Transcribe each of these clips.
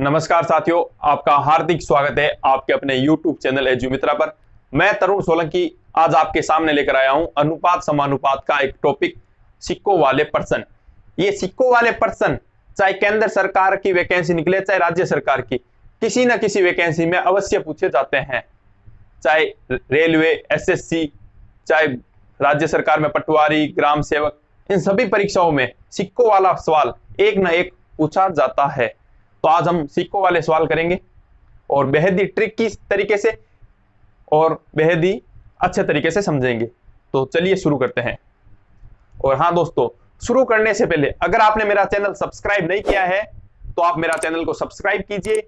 नमस्कार साथियों, आपका हार्दिक स्वागत है आपके अपने YouTube चैनल एजुमित्रा पर। मैं तरुण सोलंकी आज आपके सामने लेकर आया हूं अनुपात समानुपात का एक टॉपिक, सिक्कों वाले प्रश्न। ये सिक्कों वाले प्रश्न चाहे केंद्र सरकार की वैकेंसी निकले चाहे राज्य सरकार की, किसी न किसी वैकेंसी में अवश्य पूछे जाते हैं। चाहे रेलवे, एसएससी, चाहे राज्य सरकार में पटवारी, ग्राम सेवक, इन सभी परीक्षाओं में सिक्कों वाला सवाल एक न एक पूछा जाता है। तो आज हम सिक्कों वाले सवाल करेंगे और बेहद ही ट्रिकी तरीके से और बेहद ही अच्छे तरीके से समझेंगे। तो चलिए शुरू करते हैं। और हाँ दोस्तों, शुरू करने से पहले अगर आपने मेरा चैनल सब्सक्राइब नहीं किया है तो आप मेरा चैनल को सब्सक्राइब कीजिए,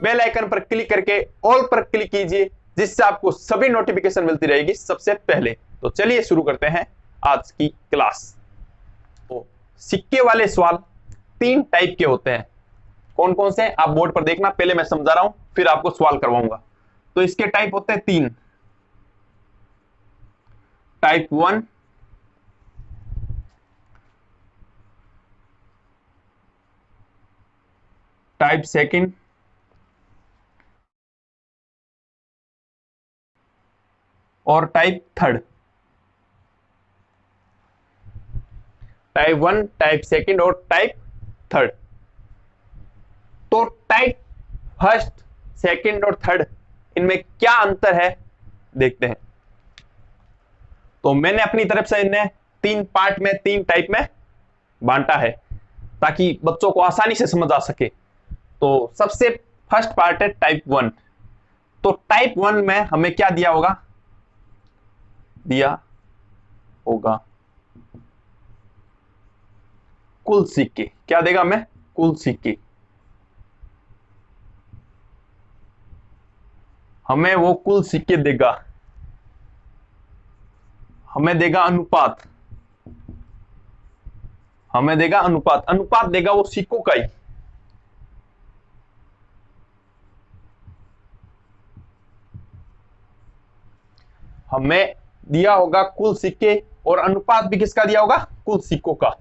बेल आइकन पर क्लिक करके ऑल पर क्लिक कीजिए, जिससे आपको सभी नोटिफिकेशन मिलती रहेगी सबसे पहले। तो चलिए शुरू करते हैं आज की क्लास। तो सिक्के वाले सवाल 3 टाइप के होते हैं। कौन कौन से आप बोर्ड पर देखना, पहले मैं समझा रहा हूं फिर आपको सवाल करवाऊंगा। तो इसके टाइप होते हैं 3। टाइप 1, टाइप 2 और टाइप 3। टाइप 1, टाइप 2 और टाइप 3। तो टाइप 1, 2 और 3 इनमें क्या अंतर है देखते हैं। तो मैंने अपनी तरफ से इन्हें 3 पार्ट में, 3 टाइप में बांटा है ताकि बच्चों को आसानी से समझ आ सके। तो सबसे फर्स्ट पार्ट है टाइप 1। तो टाइप 1 में हमें क्या दिया होगा कुल सिक्के। क्या देगा हमें? कुल सिक्के। हमें वो कुल सिक्के देगा, हमें देगा अनुपात, हमें देगा अनुपात, अनुपात देगा वो सिक्कों का ही। हमें दिया होगा कुल सिक्के और अनुपात भी किसका दिया होगा? कुल सिक्कों का।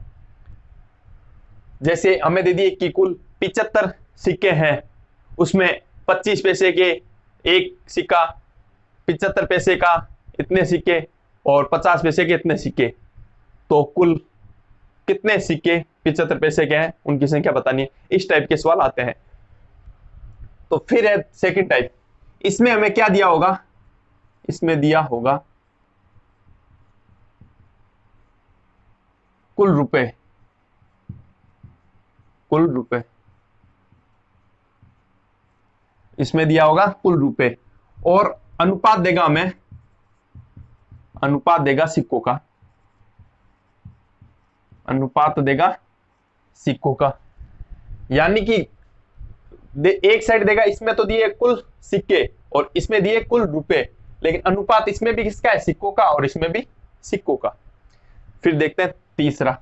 जैसे हमें दे दिए कि कुल 75 सिक्के हैं, उसमें 25 पैसे के एक सिक्का, 75 पैसे का इतने सिक्के और 50 पैसे के इतने सिक्के। तो कुल कितने सिक्के 75 पैसे के हैं, उनकी संख्या बतानी है। इस टाइप के सवाल आते हैं। तो फिर है सेकंड टाइप। इसमें हमें क्या दिया होगा? इसमें दिया होगा कुल रुपए, कुल रुपए। इसमें दिया होगा कुल रुपए और अनुपात देगा हमें, अनुपात देगा सिक्कों का, अनुपात देगा सिक्कों का। यानी कि एक साइड देगा, इसमें तो दिए कुल सिक्के और इसमें दिए कुल रुपए, लेकिन अनुपात इसमें भी किसका है? सिक्कों का, और इसमें भी सिक्कों का। फिर देखते हैं तीसरा।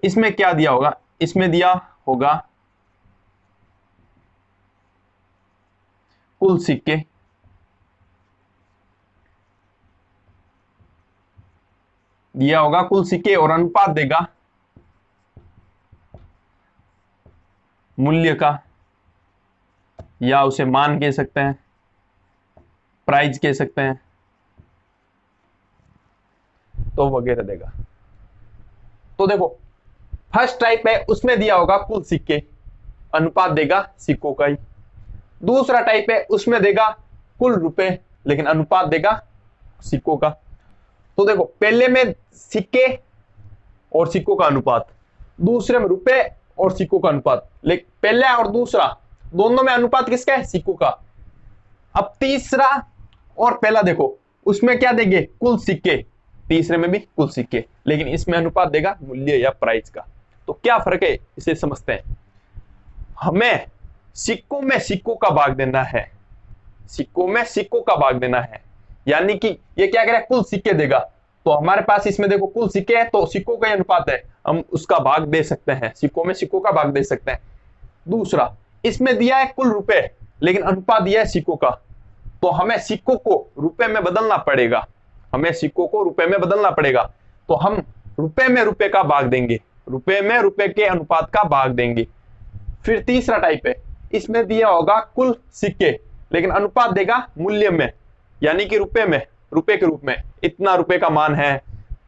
इसमें क्या दिया होगा? इसमें दिया होगा कुल सिक्के, दिया होगा कुल सिक्के और अनुपात देगा मूल्य का, या उसे मान कह सकते हैं, प्राइस कह सकते हैं, तो वगैरह देगा। तो देखो फर्स्ट टाइप है, उसमें दिया होगा कुल सिक्के, अनुपात देगा सिक्कों का ही। दूसरा टाइप है, उसमें देगा कुल रुपए लेकिन अनुपात देगा सिक्कों का। तो देखो पहले में सिक्के और सिक्कों का अनुपात, दूसरे में रुपए और सिक्कों का अनुपात, लेकिन पहला और दूसरा दोनों में अनुपात किसका है? सिक्कों का। अब तीसरा और पहला देखो, उसमें क्या देंगे? कुल सिक्के, तीसरे में भी कुल सिक्के, लेकिन इसमें अनुपात देगा मूल्य या प्राइस का। तो क्या फर्क है इसे समझते हैं। हमें सिक्कों में सिक्कों का भाग देना है, सिक्कों में सिक्कों का भाग देना है। यानी कि ये क्या करेगा? कुल सिक्के देगा। तो हमारे पास इसमें देखो कुल सिक्के है तो सिक्कों का ही अनुपात है, हम उसका भाग दे सकते हैं, सिक्कों में सिक्कों का भाग दे सकते हैं। दूसरा, इसमें दिया है कुल रुपए लेकिन अनुपात दिया है सिक्कों का, तो हमें सिक्कों को रुपए में बदलना पड़ेगा, हमें सिक्कों को रुपए में बदलना पड़ेगा। तो हम रुपए में रुपए का भाग देंगे, रुपए में रुपए के अनुपात का भाग देंगे। फिर तीसरा टाइप है, इसमें दिया होगा कुल सिक्के, लेकिन अनुपात देगा मूल्य में, यानी कि रुपए में, रुपए के रूप में इतना रुपए का मान है,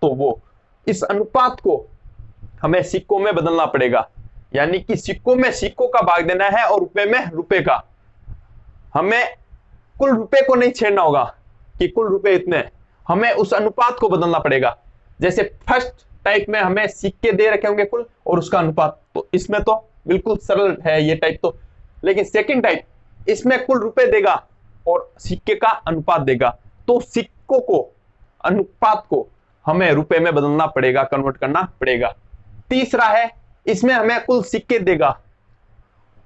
तो वो इस अनुपात को हमें सिक्कों में बदलना पड़ेगा, यानी कि सिक्कों में सिक्कों का भाग देना है और रुपए में रुपए का। हमें कुल रुपए को नहीं छेड़ना होगा कि कुल रुपए इतने, हमें उस अनुपात को बदलना पड़ेगा। जैसे फर्स्ट टाइप में हमें सिक्के दे रखे होंगे कुल और उसका अनुपात, तो इसमें तो बिल्कुल सरल है ये टाइप तो। लेकिन सेकंड टाइप, इसमें कुल रुपए देगा और सिक्के का अनुपात देगा, तो सिक्कों को, अनुपात को हमें रुपए में बदलना पड़ेगा, कन्वर्ट करना पड़ेगा। तीसरा है, इसमें हमें कुल सिक्के देगा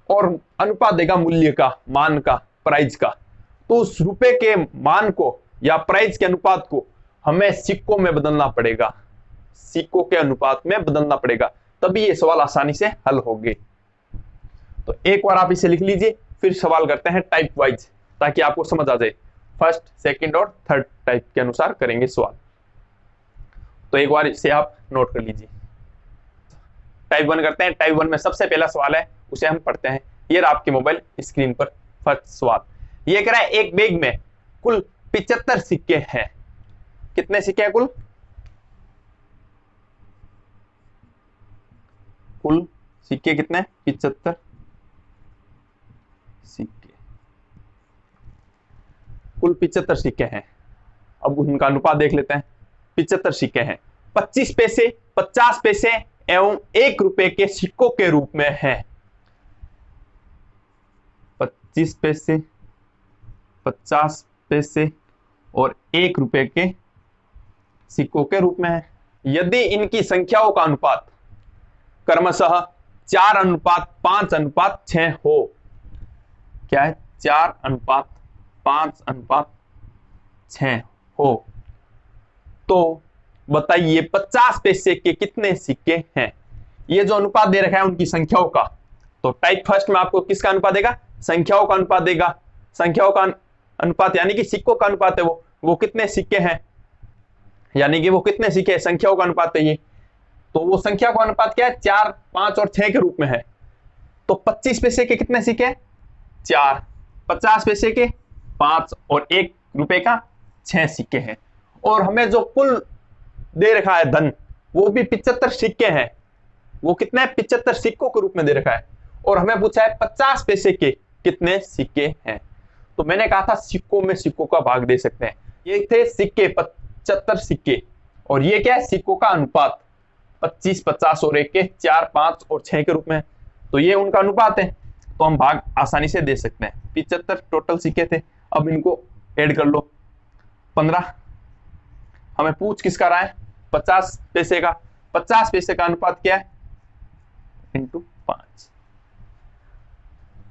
और अनुपात देगा मूल्य का, मान का, प्राइस का, तो उस रुपए के मान को या प्राइस के अनुपात को हमें सिक्कों में बदलना पड़ेगा, सिक्कों के अनुपात में बदलना पड़ेगा, तभी ये सवाल आसानी से हल होंगे। तो एक बार आप इसे लिख लीजिए, फिर सवाल करते हैं टाइप वाइज, ताकि आपको समझ आ जाए। फर्स्ट, सेकंड और थर्ड टाइप के अनुसार करेंगे सवाल। तो एक बार इसे आप नोट कर लीजिए। टाइप 1 करते हैं। टाइप 1 में सबसे पहला सवाल है, उसे हम पढ़ते हैं। ये आपके मोबाइल स्क्रीन पर फर्स्ट सवाल। ये कह रहा है एक बैग में कुल 75 सिक्के हैं। कितने सिक्के हैं कुल? कुल सिक्के कितने? 75 सिक्के। कुल 75 सिक्के हैं। अब उनका अनुपात देख लेते हैं। 75 सिक्के हैं। 25 पैसे, 50 पैसे एवं 1 रुपए के सिक्कों के रूप में हैं। 25 पैसे, 50 पैसे और 1 रुपए के सिक्कों के रूप में है। यदि इनकी संख्याओं का अनुपात क्रमशः 4:5:6 हो, क्या है? 4:5:6 हो, तो बताइए 50 पैसे के कितने सिक्के हैं? ये जो अनुपात दे रखा है उनकी संख्याओं का, तो टाइप फर्स्ट में आपको किसका अनुपात देगा? संख्याओं का अनुपात देगा। संख्याओं का अनुपात यानी कि सिक्कों का अनुपात है वो कितने सिक्के हैं, यानी कि वो कितने सिक्के हैं, संख्याओं का अनुपात है ये। तो वो संख्या का अनुपात क्या है? 4, 5 और 6 के रूप में है। तो 25 पैसे के कितने सिक्के हैं? 4, 50 पैसे के 5 और 1 रुपए का 6 सिक्के हैं। और हमें जो कुल दे रखा है धन, वो भी 75 सिक्के हैं। वो कितने? 75 सिक्कों के रूप में दे रखा है। और हमें पूछा है 50 पैसे के कितने सिक्के हैं। तो मैंने कहा था सिक्कों में सिक्कों का भाग दे सकते हैं। ये थे सिक्के, 75 सिक्के, और ये क्या है? सिक्कों का अनुपात 25, 50 और 1 के 4, 5 और 6 के रूप में। तो ये उनका अनुपात है, तो हम भाग आसानी से दे सकते हैं। 75 टोटल सिक्के थे, अब इनको ऐड कर लो। 15 हमें पूछ किसका रहा है? 50 पैसे का। 50 पैसे का अनुपात क्या है? इंटू 5।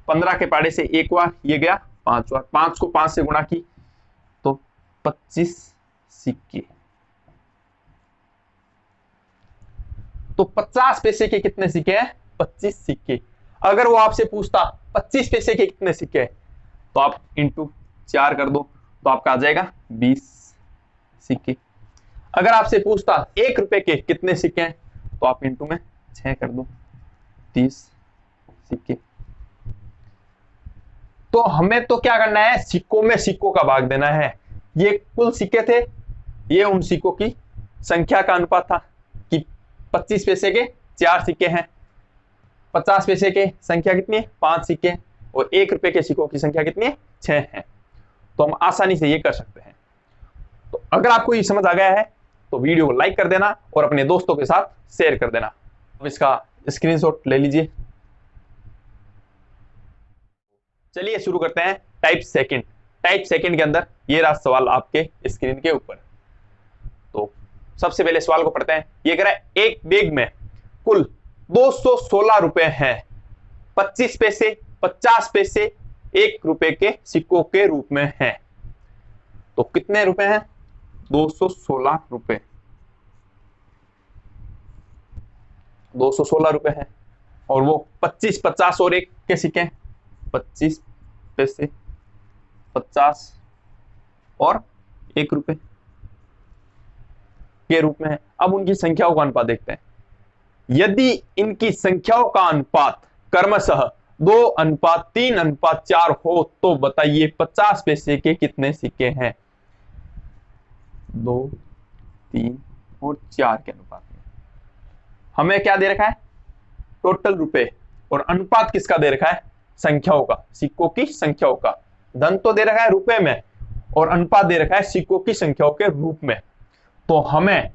15 के पाड़े से एक बार ये गया 5 बार, 5 को 5 से गुणा की तो 25 सिक्के। तो 50 पैसे के कितने सिक्के हैं? 25 सिक्के। अगर वो आपसे पूछता 25 पैसे के कितने सिक्के हैं, तो आप इंटू 4 कर दो, तो आपका आ जाएगा 20 सिक्के। अगर आपसे पूछता 1 रुपए के कितने सिक्के हैं, तो आप इंटू में 6 कर दो, 30 सिक्के। तो हमें तो क्या करना है? सिक्कों में सिक्कों का भाग देना है। ये कुल सिक्के थे, ये उन सिक्कों की संख्या का अनुपात था कि 25 पैसे के 4 सिक्के हैं, 50 पैसे के संख्या कितनी है? 5 सिक्के, और 1 रुपए के सिक्कों की संख्या कितनी है? 6 है। तो हम आसानी से ये कर सकते हैं। तो अगर आपको ये समझ आ गया है तो वीडियो को लाइक कर देना और अपने दोस्तों के साथ शेयर कर देना। अब इसका स्क्रीनशॉट ले लीजिए। चलिए शुरू करते हैं टाइप सेकंड। टाइप सेकंड के अंदर ये रहा सवाल आपके स्क्रीन के ऊपर। तो सबसे पहले सवाल को पढ़ते हैं। ये कह रहा है एक बैग में कुल 216 रुपए हैं। 25 पैसे, 50 पैसे 1 रुपए के सिक्कों के रूप में हैं। तो कितने रुपए हैं? 216 रुपए। 216 रुपए हैं, और वो 25, 50 और 1 के सिक्के हैं। 25 पैसे, 50 और 1 रुपए के रूप में है। अब उनकी संख्याओं का अनुपात देखते हैं। यदि इनकी संख्याओं का अनुपात क्रमशः 2:3:4 हो तो बताइए 50 पैसे के कितने सिक्के हैं? 2, 3 और 4 के अनुपात में। हमें क्या दे रखा है? टोटल रुपए। और अनुपात किसका दे रखा है? संख्याओं का, सिक्कों की संख्याओं का। धन तो दे रखा है रुपए में और अनुपात दे रखा है सिक्कों की संख्याओं के रूप में। तो हमें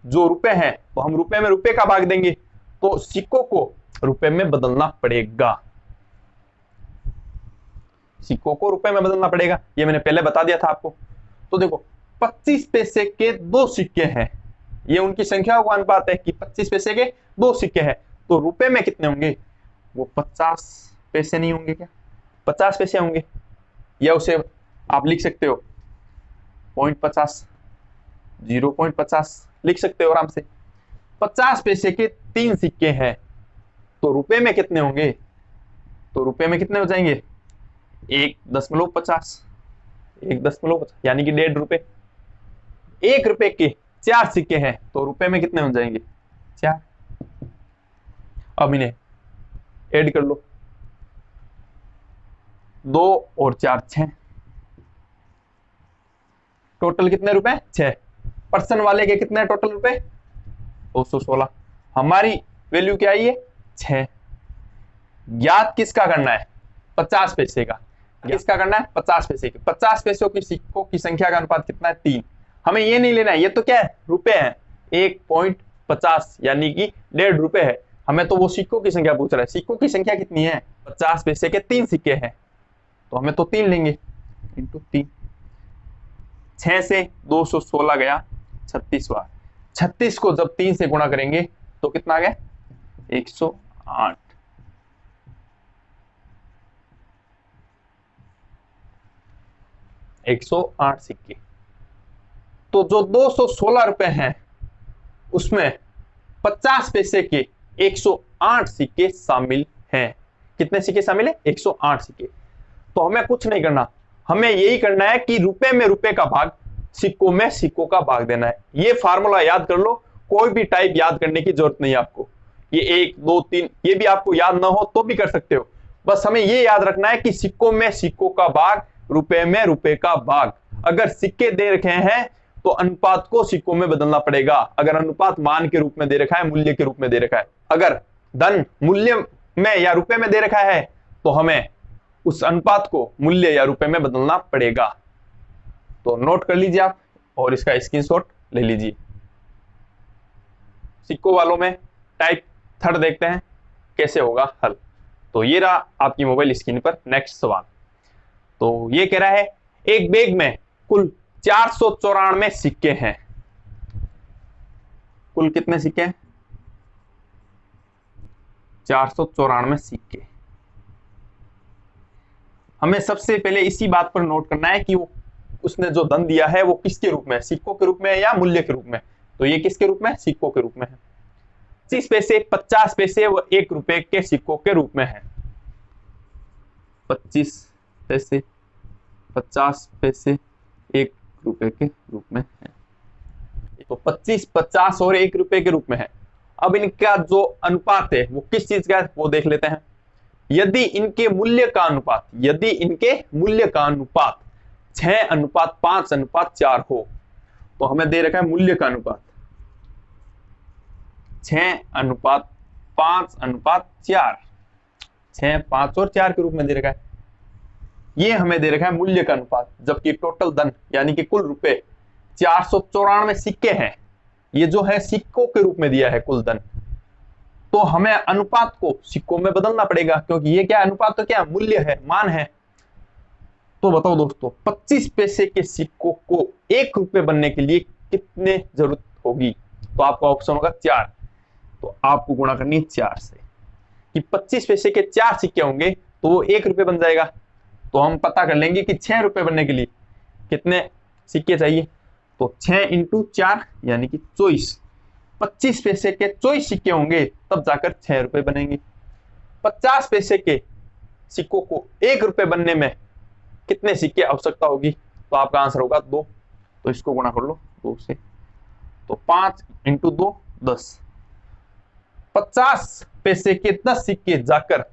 जो रुपए हैं तो हम रुपए में रुपए का भाग देंगे, तो सिक्कों को रुपए में बदलना पड़ेगा। सिक्कों को रुपए में बदलना पड़ेगा, ये मैंने पहले बता दिया था आपको। तो देखो 25 पैसे के 2 सिक्के हैं, ये उनकी संख्याओं का अनुपात है कि 25 पैसे के 2 सिक्के हैं। तो रुपए में कितने होंगे? वो 50 पैसे नहीं होंगे क्या? 50 पैसे होंगे, या उसे आप लिख सकते हो 0.50, 0.50 लिख सकते हो आराम से। 50 पैसे के 3 सिक्के हैं, तो रुपए में कितने होंगे? तो रुपए में कितने हो जाएंगे? 1.50, 1.50 यानी कि 1.5 रुपए। 1 रुपए के 4 सिक्के हैं, तो रुपए में कितने हो जाएंगे? 4। अब इन्हें ऐड कर लो, 2 और 4 6। टोटल कितने रुपए? 6। पर्सन वाले के कितने टोटल रुपए? 216। हमारी वैल्यू क्या आई है? 6। ज्ञात किसका करना है? 50 पैसे का। किसका करना है? 50 पैसे के। 50 पैसों की सिक्कों की संख्या का अनुपात कितना है? 3। हमें ये नहीं लेना है, ये तो क्या है? रुपए है। 1.50 यानी कि 1.5 रुपए है। हमें तो वो सिक्कों की संख्या पूछ रहा है। सिक्कों की संख्या कितनी है? 50 पैसे के 3 सिक्के हैं, तो हमें तो 3 लेंगे, इंटू 3। 6 से 216 गया 36 बार। 36 को जब 3 से गुणा करेंगे तो कितना आ गया? 108। 108 सिक्के। तो जो 216 रुपए हैं उसमें 50 पैसे के 108 सिक्के शामिल हैं। कितने सिक्के शामिल है? 108 सिक्के। तो हमें कुछ नहीं करना, हमें यही करना है कि रुपए में रुपए का भाग, सिक्कों में सिक्कों का भाग देना है। ये फार्मूला याद कर लो, कोई भी टाइप याद करने की जरूरत नहीं है आपको। ये 1, 2, 3 ये भी आपको याद ना हो तो भी कर सकते हो। बस हमें ये याद रखना है कि सिक्कों में सिक्कों का भाग, रुपए में रुपए का भाग। अगर सिक्के दे रखे हैं तो अनुपात को सिक्कों में बदलना पड़ेगा। अगर अनुपात मान के रूप में दे रखा है, मूल्य के रूप में दे रखा है, अगर धन मूल्य में या रुपए में दे रखा है तो हमें उस अनुपात को मूल्य या रुपए में बदलना पड़ेगा। तो नोट कर लीजिए आप और इसका स्क्रीनशॉट ले लीजिए। सिक्कों वालों में टाइप थर्ड देखते हैं कैसे होगा हल। तो ये रहा आपकी मोबाइल स्क्रीन पर नेक्स्ट सवाल। तो ये कह रहा है एक बैग में कुल 494 सिक्के हैं। कुल कितने सिक्के हैं? 494 सिक्के। हमें सबसे पहले इसी बात पर नोट करना है कि वो उसने जो धन दिया है वो किसके रूप में है? सिक्कों के रूप में है या मूल्य के रूप में? तो ये किसके रूप में है? सिक्कों के रूप में है। 25 पैसे, 50 पैसे व 1 रुपए के सिक्कों के रूप में है। 25 पैसे, 50 पैसे 1 रुपए के रूप में है। तो 25, 50 और 1 रुपए के रूप में है। अब इनका जो अनुपात है वो किस चीज का है वो देख लेते हैं। यदि इनके मूल्य का अनुपात, यदि इनके मूल्य का अनुपात 6:5:4 हो तो हमें दे रखा है मूल्य का अनुपात 6:5:4। 6, 5 और 4 के रूप में दे रखा है। ये हमें दे रखा है मूल्य का अनुपात, जबकि टोटल धन यानी कि कुल रुपए 494 सिक्के हैं। ये जो है सिक्कों के रूप में दिया है कुल धन। तो हमें अनुपात को सिक्कों में बदलना पड़ेगा, क्योंकि ये क्या अनुपात तो क्या मूल्य है, मान है। तो बताओ दोस्तों 25 पैसे के सिक्कों को 1 रुपए बनने के लिए कितने जरूरत होगी? तो आपका ऑप्शन होगा 4। तो आपको गुणा करनी है 4 से कि 25 पैसे के 4 सिक्के होंगे तो वो 1 रुपए बन जाएगा। तो हम पता कर लेंगे कि 6 रुपए बनने के लिए कितने सिक्के चाहिए। तो 6 × 4 यानी कि 24। 25 पैसे के 24 सिक्के होंगे तब जाकर 6 रुपए बनेंगे। 50 पैसे के सिक्कों को 1 रुपए बनने में कितने सिक्के आवश्यकता होगी? तो आपका आंसर होगा 2। तो इसको गुणा कर लो 2 से। तो 5 × 2 10। 50 पैसे के 10 सिक्के जाकर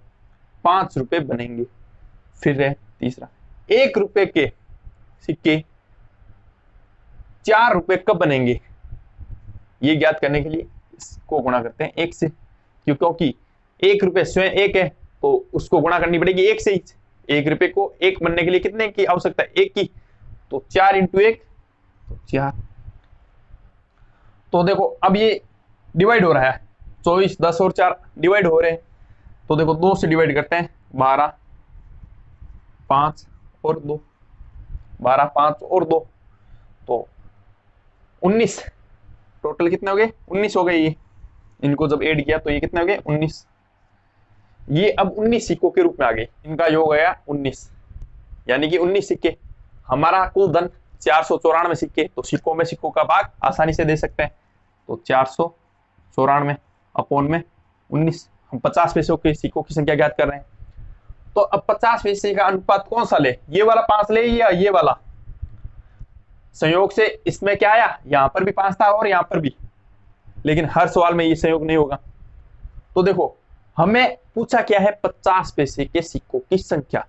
₹5 बनेंगे। फिर है तीसरा, ₹1 के सिक्के ₹4 कब बनेंगे? ये ज्ञात करने के लिए इसको गुणा करते हैं 1 से, क्योंकि ₹1 स्वयं 1 है तो उसको गुणा करनी पड़ेगी 1 से ही। ₹1 को 1 बनने के लिए कितने की आवश्यकता है? 1 की, तो 4 × 1 तो 4। तो देखो अब ये डिवाइड हो रहा है, 24, 10 और 4 डिवाइड हो रहे हैं, तो देखो 2 से डिवाइड करते हैं, 12, 5 और 2, 12, 5 और 2 तो 19। टोटल कितने हो गए? 19 हो गए। ये इनको जब ऐड किया तो ये कितने हो गए? 19। ये अब 19 सिक्कों के रूप में आ गए, इनका योग गया 19, यानी कि 19 सिक्के। हमारा कुल धन 494 सिक्के, तो सिक्कों में सिक्कों का भाग आसानी से दे सकते हैं, तो 494 अपॉन में 19। हम 50 पैसों के सिक्कों की संख्या ज्ञात कर रहे हैं, तो अब 50 पैसे का अनुपात कौन सा ले? ये वाला 5 ले या ये वाला? संयोग से इसमें क्या आया, यहां पर भी 5 था और यहां पर भी, लेकिन हर सवाल में ये संयोग नहीं होगा। तो देखो हमें पूछा क्या है? 50 पैसे के सिक्कों की संख्या।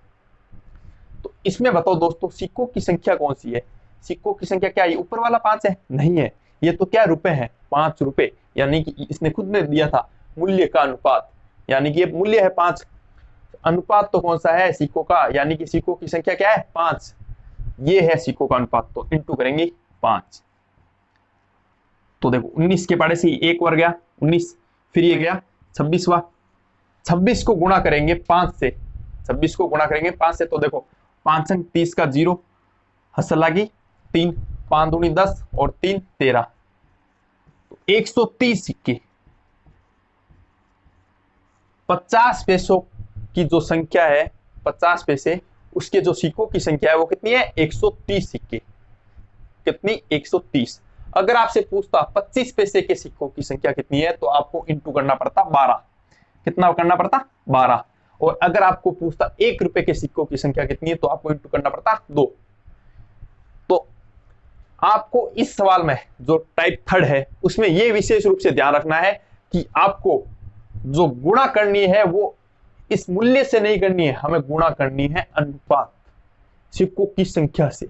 तो इसमें बताओ दोस्तों, सिक्कों की संख्या कौन सी है? सिक्कों की संख्या क्या है? ऊपर वाला 5 है? नहीं है, ये तो क्या रुपए है, ₹5, यानी कि इसने खुद ने दिया था मूल्य का अनुपात, यानी कि ये मूल्य है 5। अनुपात तो कौन सा है? सिक्कों का, यानी कि सिक्कों की संख्या क्या है? 5। ये है सिक्कों का अनुपात, तो इंटू करेंगे 5। तो देखो 19 के पाड़े से 1 वर्ग गया 19, फिर ये गया 26वां। 26 को गुणा करेंगे 5 से, 26 को गुणा करेंगे 5 से, तो देखो 5 अंक 30 का 0, हसल लगी 3, 5 दूनी 10 और 3 13, तो 130 सिक्के। 50 पैसों की जो संख्या है, 50 पैसे, उसके जो सिक्कों की संख्या है वो कितनी है? 130 सिक्के। कितनी? 130। अगर आपसे पूछता 25 पैसे के सिक्कों की संख्या कितनी है, तो आपको इंटू करना पड़ता 12। कितना करना पड़ता? 12। और अगर आपको पूछता ₹1 के सिक्कों की संख्या कितनी है, तो आपको इंटू करना पड़ता 2। तो आपको इस सवाल में जो टाइप थर्ड है उसमें यह विशेष रूप से ध्यान रखना है कि आपको जो गुणा करनी है वो इस मूल्य से नहीं करनी है, हमें गुणा करनी है अनुपात, सिक्कों की संख्या से,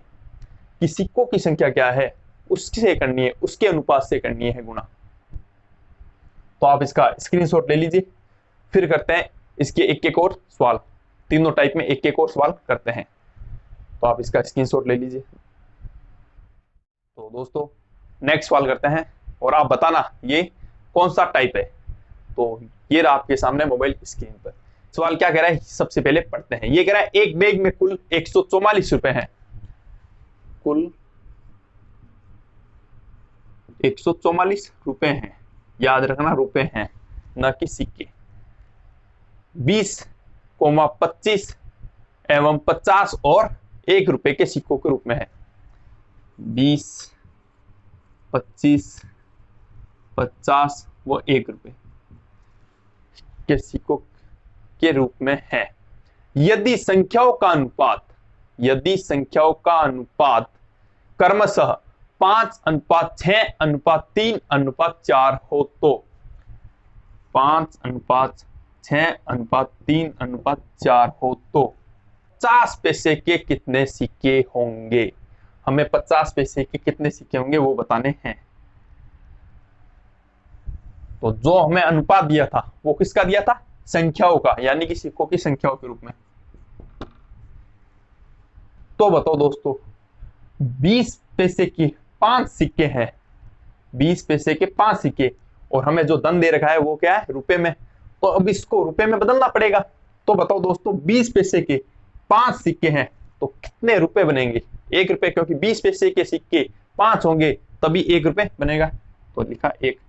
कि सिक्कों की संख्या क्या है उससे करनी है, उसके अनुपात से करनी है गुणा। तो आप इसका स्क्रीनशॉट ले लीजिए, फिर करते हैं इसके एक और सवाल, तीनों टाइप में एक और सवाल करते हैं। तो आप इसका स्क्रीनशॉट ले लीजिए। तो दोस्तों नेक्स्ट सवाल करते हैं और आप बताना ये कौन सा टाइप है। तो ये रहा आपके सामने मोबाइल स्क्रीन पर। सवाल क्या कह रहा है, सबसे पहले पढ़ते हैं। ये कह रहा है एक बैग में कुल 144 रुपए हैं, कुल 144 रुपए हैं, याद रखना रुपए हैं न कि सिक्के। 20, 25 एवं 50 और ₹1 के सिक्कों के रूप में है। 20, 25, 50 व ₹1 के सिक्कों के रूप में है। यदि संख्याओं का अनुपात क्रमशः 5:6:3:4 हो तो 5:6:3:4 हो तो 50 पैसे के कितने सिक्के होंगे? हमें 50 पैसे के कितने सिक्के होंगे वो बताने हैं। तो जो हमें अनुपात दिया था वो किसका दिया था? संख्याओं का, यानी कि सिक्कों की संख्याओं के रूप में। तो बताओ दोस्तों 20 पैसे की 5 सिक्के हैं, 20 पैसे के 5 सिक्के, और हमें जो धन दे रखा है वो क्या है? रुपए में। तो अब इसको रुपए में बदलना पड़ेगा। तो बताओ दोस्तों 20 पैसे के 5 सिक्के हैं तो कितने रुपए बनेंगे? ₹1, क्योंकि 20 पैसे के सिक्के 5 होंगे तभी ₹1 बनेगा, तो लिखा 1।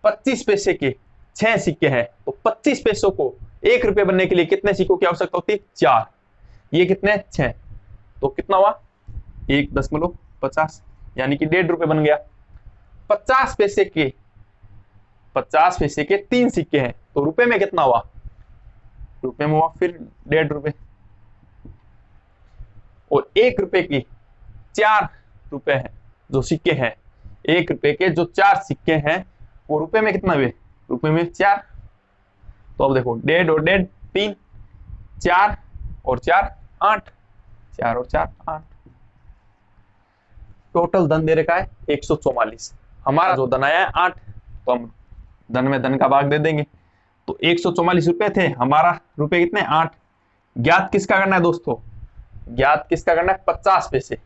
25 पैसे के 6 सिक्के हैं तो 25 पैसों को ₹1 बनने के लिए कितने सिक्कों की आवश्यकता होती है? 4। ये कितने? 6, तो कितना हुआ? 1.50, यानी कि ₹1.5 बन गया। 50 पैसे के 3 सिक्के हैं तो रुपए में कितना हुआ? रुपए में हुआ फिर ₹1.5। और ₹1 की 4 रुपए हैं जो सिक्के हैं, ₹1 के जो 4 सिक्के हैं वो रुपए में कितना हुए? रुपए में 4। तो अब देखो डेढ़ और डेढ़ 3, 4 और 4 8, 4 और 4 8, टोटल धन दे रखा है 144। हमारा जो धन आया है 8, तो हम धन में धन का भाग दे देंगे। तो 144 रुपए थे, हमारा रुपए कितने 8। ज्ञात किसका करना है दोस्तों, ज्ञात किसका करना है 50 पैसे।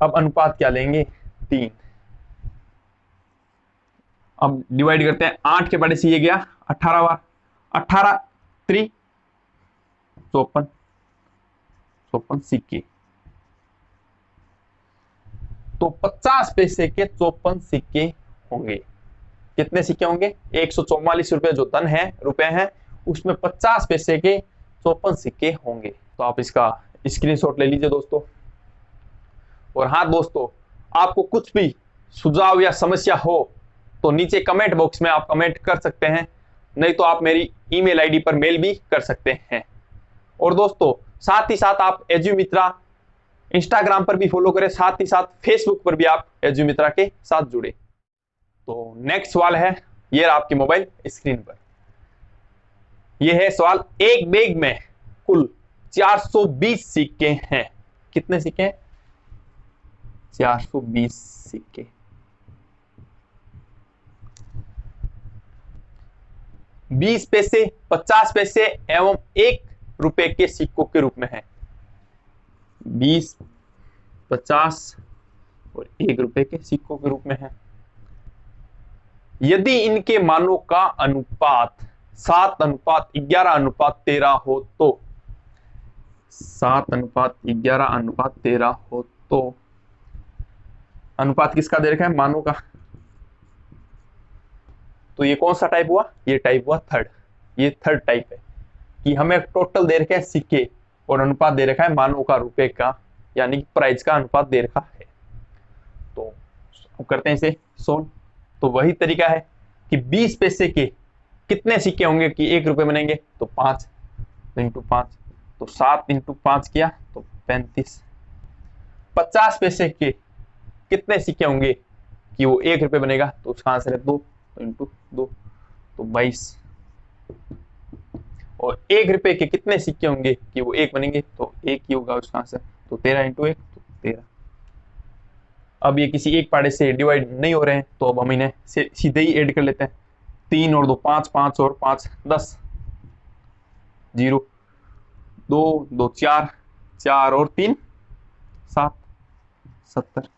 अब अनुपात क्या लेंगे 3। अब डिवाइड करते हैं, 8 के बड़े से ये गया 18 बार, 18 3 54 54 सिक्के। तो 50 पैसे के 54 सिक्के होंगे। कितने सिक्के होंगे 144 रुपए जो धन है रुपए हैं, उसमें 50 पैसे के 54 सिक्के होंगे। तो आप इसका स्क्रीनशॉट ले लीजिए दोस्तों। और हाँ दोस्तों, आपको कुछ भी सुझाव या समस्या हो तो नीचे कमेंट बॉक्स में आप कमेंट कर सकते हैं, नहीं तो आप मेरी ईमेल आईडी पर मेल भी कर सकते हैं। और दोस्तों साथ ही साथ आप एजुमित्रा इंस्टाग्राम पर भी फॉलो करें, साथ ही साथ फेसबुक पर भी आप एजुमित्रा के साथ जुड़े। तो नेक्स्ट सवाल है, ये आपके मोबाइल स्क्रीन पर, यह है सवाल, एक बैग में कुल 420 सिक्के हैं। कितने सिक्के हैं 420 सिक्के। 20 पैसे, 50 पैसे एवं 1 रुपए के सिक्कों के रूप में है। 20, 50 और 1 रुपए के सिक्कों के रूप में है। यदि इनके मानों का अनुपात 7:11:13 हो तो 7:11:13 हो तो अनुपात किसका दे रखा है मानों का, तो ये कौन सा टाइप हुआ, ये टाइप हुआ थर्ड। ये थर्ड टाइप है कि हमें टोटल दे रखा है सिक्के और अनुपात दे रखा है मानों का रुपए का, यानी कि प्राइस का अनुपात दे रखा है। तो करते हैं इसे सोल्व। तो वही तरीका है कि 20 पैसे के कितने सिक्के होंगे कि 1 रुपए बनेंगे, तो 5 इंटू 5, तो 7 इंटू 5 किया तो 35। 50 पैसे के कितने सिक्के होंगे कि वो 1 रुपए बनेगा, तो उसका आंसर है 2 इंटू 2, तो 22। और 1 रुपए के कितने सिक्के होंगे कि वो 1 बनेंगे, तो 1 ही होगा उसका आंसर, तो 13 इंटू 1 तो 13। अब ये किसी एक पाड़े से डिवाइड नहीं हो रहे हैं, तो अब हम इन्हें सीधे ही ऐड कर लेते हैं। 3 और 2 5, 5 और 5 10, 0 2 2 4, 4 और 3 7, 70।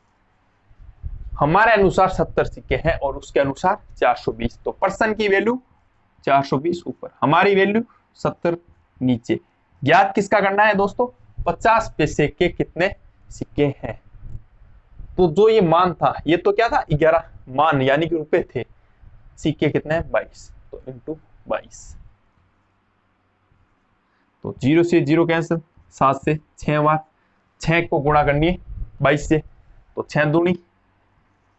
हमारे अनुसार 70 सिक्के हैं और उसके अनुसार 420। तो पर्सन की वैल्यू 420 ऊपर, हमारी वैल्यू 70 नीचे। ज्ञात किसका करना है दोस्तों, 50 पैसे के कितने सिक्के हैं। तो जो ये मान था, ये तो क्या था 11 मान यानी कि रुपए थे, सिक्के कितने हैं 22, तो इंटू 22। तो 0 से 0 कैंसिल, 7 से 6 बार, 6 को गुणा करनी है 22 से, तो 6 दूनी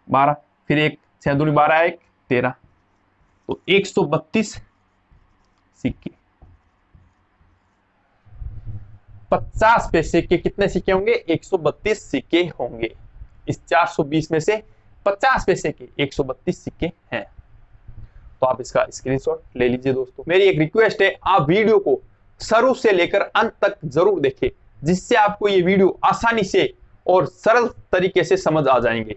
12, फिर 1 6 दूनी 12 1 13, तो 132 सिक्के। 50 पैसे के कितने सिक्के होंगे 132 सिक्के होंगे। इस 420 में से 50 पैसे के 132 सिक्के हैं। तो आप इसका स्क्रीनशॉट ले लीजिए दोस्तों। मेरी एक रिक्वेस्ट है, आप वीडियो को शुरू से लेकर अंत तक जरूर देखें, जिससे आपको ये वीडियो आसानी से और सरल तरीके से समझ आ जाएंगे।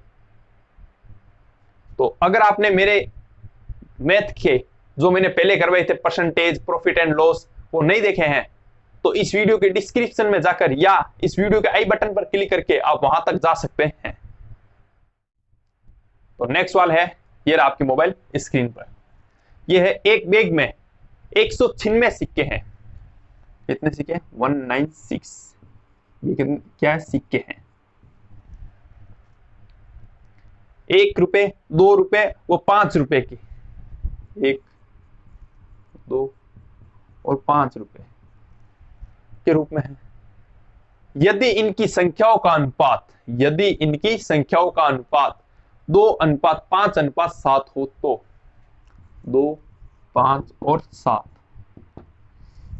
तो अगर आपने मेरे मैथ के जो मैंने पहले करवाए थे परसेंटेज, प्रॉफिट एंड लॉस, वो नहीं देखे हैं, तो इस वीडियो के डिस्क्रिप्शन में जाकर या इस वीडियो के आई बटन पर क्लिक करके आप वहां तक जा सकते हैं। तो नेक्स्ट सवाल है, ये रहा आपकी मोबाइल स्क्रीन पर, यह है एक बैग में 196 सिक्के हैं। कितने सिक्के 196, ये क्या सिक्के हैं, 1 रुपए 2 रुपए वो 5 रुपए की, 1 2 और 5 रुपए के रूप में है। यदि इनकी संख्याओं का अनुपात 2:5:7 हो तो 2 5 और 7,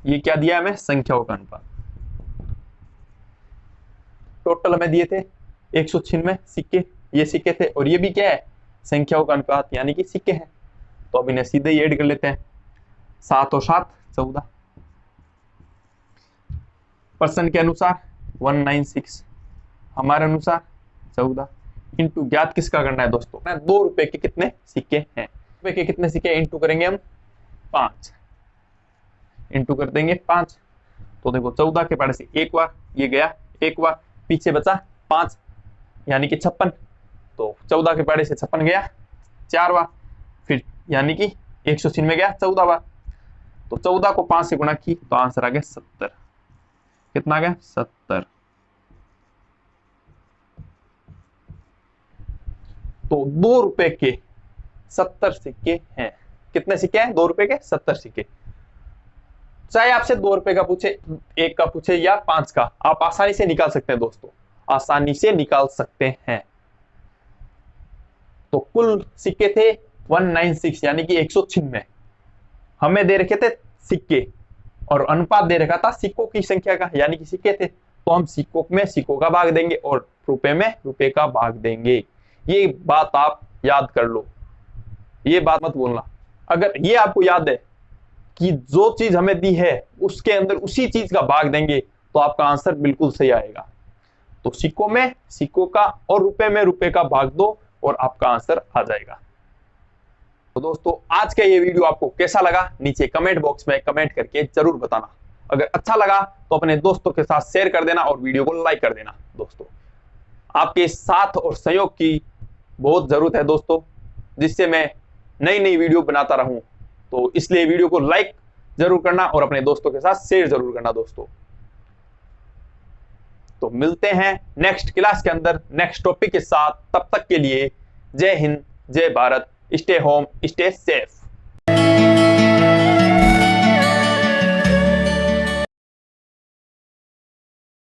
ये क्या दिया हमें संख्याओं का अनुपात। टोटल हमें दिए थे 196 सिक्के, ये सिक्के थे और ये भी क्या है संख्याओं का अनुपात यानी कि सिक्के हैं। तो अब इन्हें सीधे ही ऐड कर लेते हैं। 7 और 7 14। पर्सन के अनुसार 196, हमारे अनुसार 14 इंटू ज्ञात किसका करना है दोस्तों, 2 रुपए के कितने सिक्के हैं, रुपए के कितने सिक्के इंटू करेंगे हम 5, इंटू कर देंगे 5। तो देखो 14 के पाड़े से एक बार ये गया, एक बार पीछे बचा 5 यानी कि 56। तो 14 के पाड़े से 56 गया 4 बार, फिर यानी कि 196 में गया 14 बार। तो 14 को 5 से गुणा की तो आंसर आ गया 70। कितना आ गया 70। तो 2 रुपए के 70 सिक्के हैं। कितने सिक्के हैं 2 रुपए के 70 सिक्के। चाहे आपसे 2 रुपए का पूछे, 1 का पूछे या 5 का, आप आसानी से निकाल सकते हैं दोस्तों, आसानी से निकाल सकते हैं। तो कुल सिक्के थे 196 यानी कि 196। हमें दे रखे थे सिक्के और अनुपात दे रखा था सिक्कों की संख्या का यानी कि सिक्के थे, तो हम सिक्कों में सिक्कों का भाग देंगे और रुपए में रुपए का भाग देंगे। ये बात आप याद कर लो, ये बात मत भूलना। अगर ये आपको याद है कि जो चीज हमें दी है उसके अंदर उसी चीज का भाग देंगे तो आपका आंसर बिल्कुल सही आएगा। तो सिक्कों में सिक्कों का और रुपए में रुपए का भाग दो और आपका आंसर आ जाएगा। तो दोस्तों आज का ये वीडियो आपको कैसा लगा नीचे कमेंट बॉक्स में कमेंट करके जरूर बताना। अगर अच्छा लगा तो अपने दोस्तों के साथ शेयर कर देना और वीडियो को लाइक कर देना। दोस्तों आपके साथ और सहयोग की बहुत जरूरत है दोस्तों, जिससे मैं नई नई वीडियो बनाता रहूं। तो इसलिए वीडियो को लाइक जरूर करना और अपने दोस्तों के साथ शेयर जरूर करना दोस्तों। तो मिलते हैं नेक्स्ट क्लास के अंदर नेक्स्ट टॉपिक के साथ। तब तक के लिए जय हिंद, जय Bharat, stay home, stay safe.